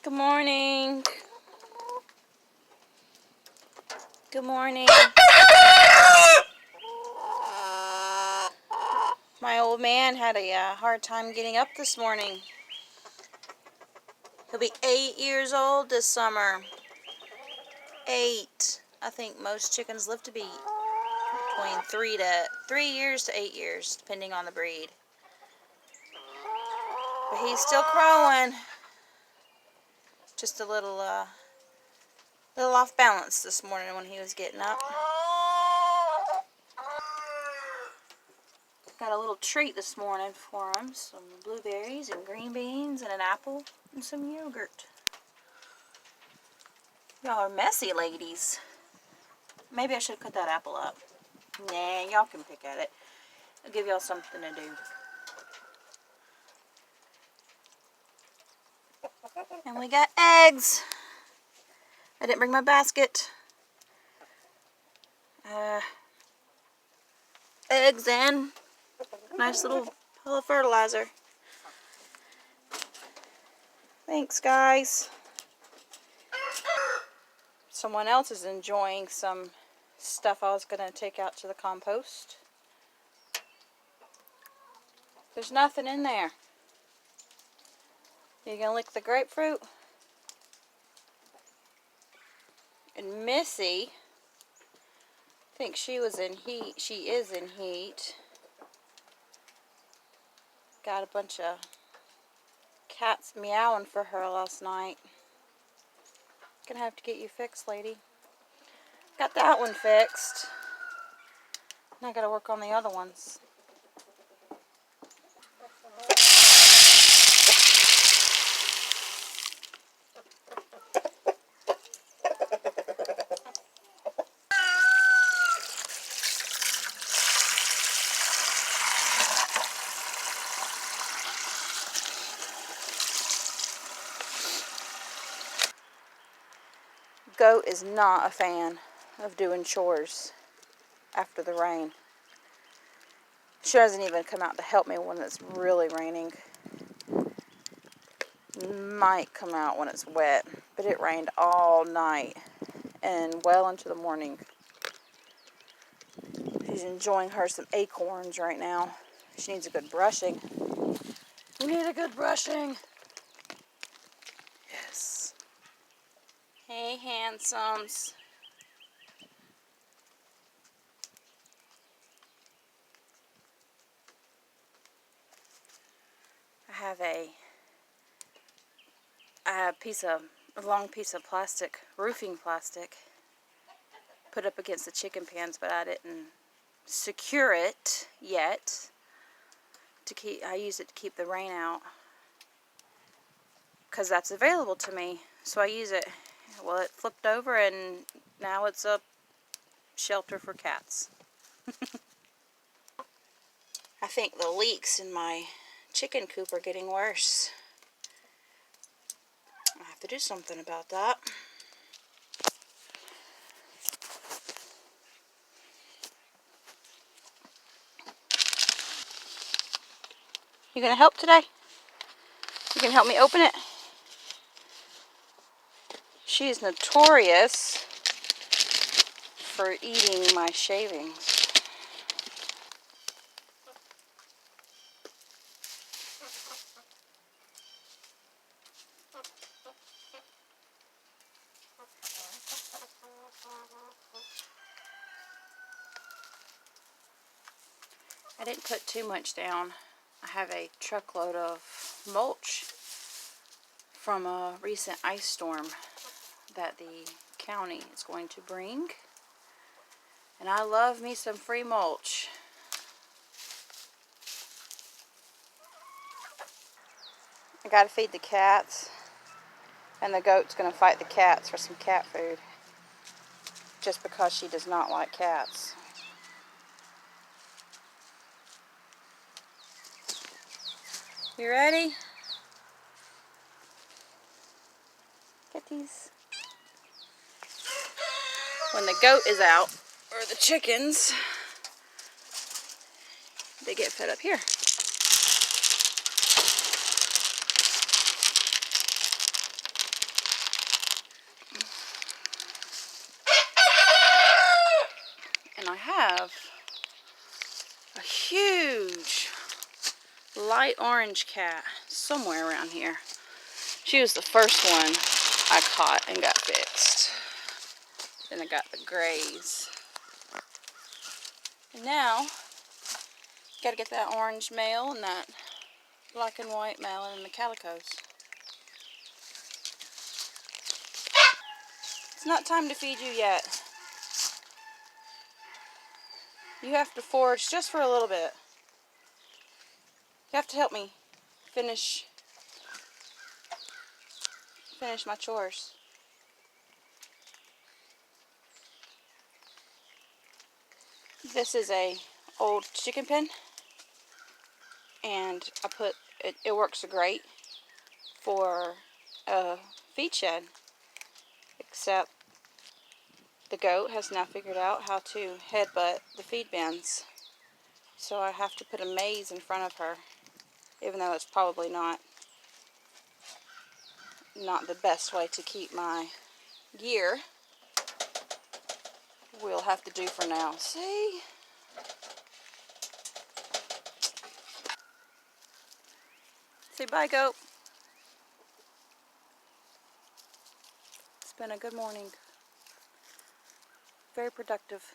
Good morning. Good morning. My old man had a hard time getting up this morning. He'll be 8 years old this summer. 8. I think most chickens live to be between 3 years to 8 years, depending on the breed. But he's still crowing. Just a little off balance this morning when he was getting up. Got a little treat this morning for him. Some blueberries and green beans and an apple and some yogurt. Y'all are messy ladies. Maybe I should cut that apple up. Nah, y'all can pick at it. I'll give y'all something to do. And we got eggs. I didn't bring my basket. Eggs and a nice little pile of fertilizer. Thanks, guys. Someone else is enjoying some stuff I was going to take out to the compost. There's nothing in there. You gonna lick the grapefruit? And Missy, I think she was in heat. She is in heat. Got a bunch of cats meowing for her last night. Gonna have to get you fixed, lady. Got that one fixed. Now I gotta work on the other ones. Goat is not a fan of doing chores after the rain. She doesn't even come out to help me when it's really raining. Might come out when it's wet, but it rained all night and well into the morning. She's enjoying her some acorns right now. She needs a good brushing. We need a good brushing. Yes. Hey, handsomes. I have a long piece of plastic, roofing plastic, put up against the chicken pens, but I didn't secure it yet. I use it to keep the rain out, because that's available to me. So I use it. Well, it flipped over and now it's a shelter for cats. I think the leaks in my chicken coop are getting worse. I have to do something about that. You gonna help today? You can help me open it? She's notorious for eating my shavings. I didn't put too much down. I have a truckload of mulch from a recent ice storm that the county is going to bring. And I love me some free mulch. I gotta feed the cats. And the goat's gonna fight the cats for some cat food. Just because she does not like cats. You ready? Get these. When the goat is out, or the chickens, they get fed up here. have a huge light orange cat somewhere around here. She was the first one I caught and got fixed. Then I got the grays. And now, gotta get that orange male and that black and white male and the calicos. It's not time to feed you yet. You have to forage just for a little bit. You have to help me finish my chores. This is a old chicken pen, and I put it works great for a feed shed, except the goat has now figured out how to headbutt the feed bins, so I have to put a maze in front of her, even though it's probably not the best way to keep my gear. We'll have to do for now. See? Say bye, goat. It's been a good morning. Very productive.